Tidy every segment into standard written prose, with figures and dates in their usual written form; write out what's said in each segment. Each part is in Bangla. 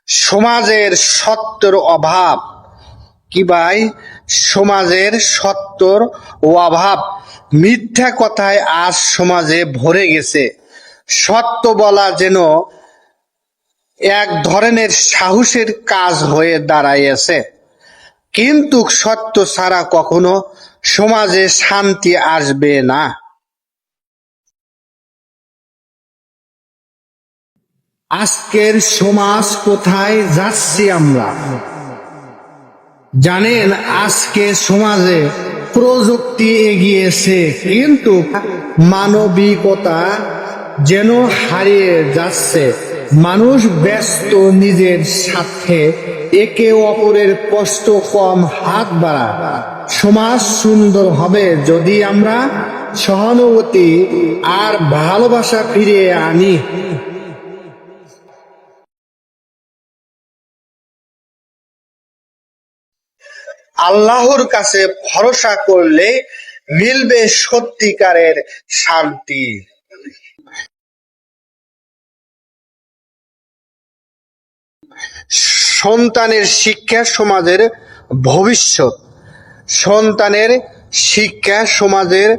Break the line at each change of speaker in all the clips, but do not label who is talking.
সমাজের সত্যর অভাব। কি ভাই? সমাজের সত্যর অভাব। মিথ্যা কথায় আজ সমাজে ভরে গেছে। সত্য বলা যেন এক ধরনের সাহসের কাজ হয়ে দাঁড়াইয়াছে। কিন্তু সত্য ছাড়া কখনো সমাজে শান্তি আসবে না। আজকের সমাজ কোথায় যাচ্ছি আমরা? জানেন, আজকে সমাজে প্রযুক্তি এগিয়েছে, কিন্তু মানবিকতা যেন হারিয়ে যাচ্ছে। মানুষ ব্যস্ত নিজের স্বার্থে, একে অপরের কষ্ট কম হাত বাড়া। সমাজ সুন্দর হবে যদি আমরা সহানুভূতি আর ভালোবাসা ফিরিয়ে আনি। আল্লাহর কাছে ভরসা করলে মিলবে সত্যিকারের শান্তি। সন্তানের শিক্ষা সমাজের ভবিষ্যৎ। সন্তানের শিক্ষা সমাজের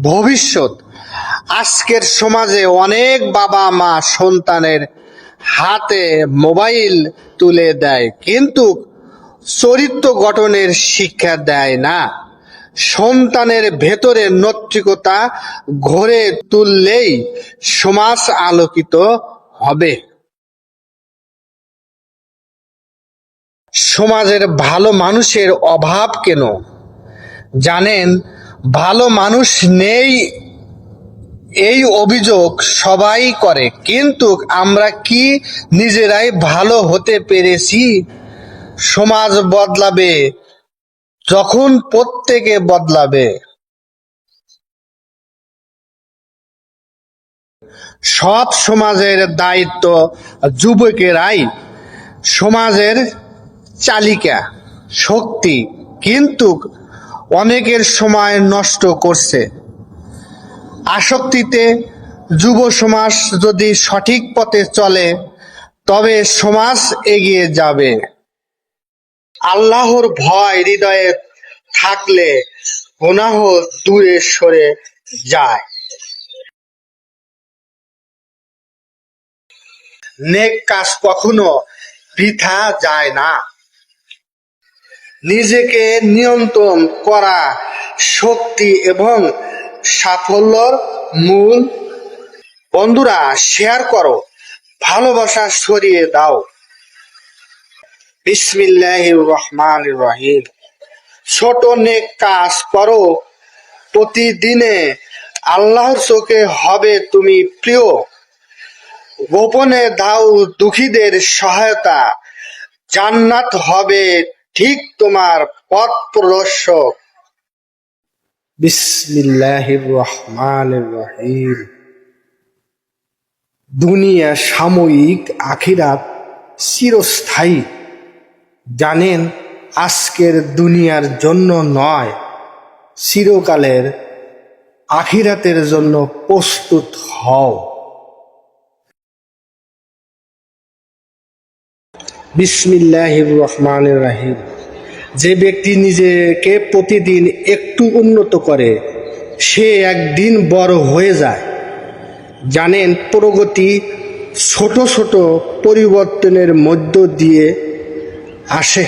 ভবিষ্যৎ। আজকের সমাজে অনেক বাবা মা সন্তানের হাতে মোবাইল তুলে দেয়, কিন্তু চরিত্র গঠনের শিক্ষা দেয় না। সন্তানের ভেতরে নৈতিকতা গড়ে তুললেই সমাজ আলোকিত হবে। সমাজের ভালো মানুষের অভাব কেন? জানেন, ভালো মানুষ নেই এই অভিযোগ সবাই করে, কিন্তু আমরা কি নিজেরাই ভালো হতে পেরেছি? সমাজ বদলাবে যখন প্রত্যেকে বদলাবে। সব সমাজের দায়িত্ব। যুবকেরাই সমাজের চালিকা শক্তি, কিন্তু অনেকের সময় নষ্ট করছে আসক্তিতে। যুব সমাজ যদি সঠিক পথে চলে, তবে সমাজ এগিয়ে যাবে। আল্লাহর ভয় হৃদয়ে থাকলে গুনাহ দূরে সরে যায়। নেক কাজ কখনো বৃথা যায় না। নিজেকে নিয়ন্ত্রণ করা শক্তি এবং সাফল্যর মূল। বন্ধুরা, শেয়ার করো, ভালোবাসা ছড়িয়ে দাও। বিসমিল্লাহির রহমানির রহিম। ছোট নেক কাজ করো প্রতিদিনে, আল্লাহর চোখে হবে তুমি প্রিয়। গোপনে দাও দুঃখীদের সহায়তা, জান্নাত হবে ঠিক তোমার পথ প্রদর্শক। বিসমিল্লাহির রহমানির রহিম। দুনিয়া সাময়িক, আখিরাত চিরস্থায়ী। জানেন, আজকের দুনিয়ার জন্য নয়, চিরকালের আখিরাতের জন্য প্রস্তুত হও। বিসমিল্লাহির রহমানির রহিম। যে ব্যক্তি নিজেকে প্রতিদিন একটু উন্নত করে, সে একদিন বড় হয়ে যায়। জানেন, প্রগতি ছোট ছোট পরিবর্তনের মধ্য দিয়ে আসে।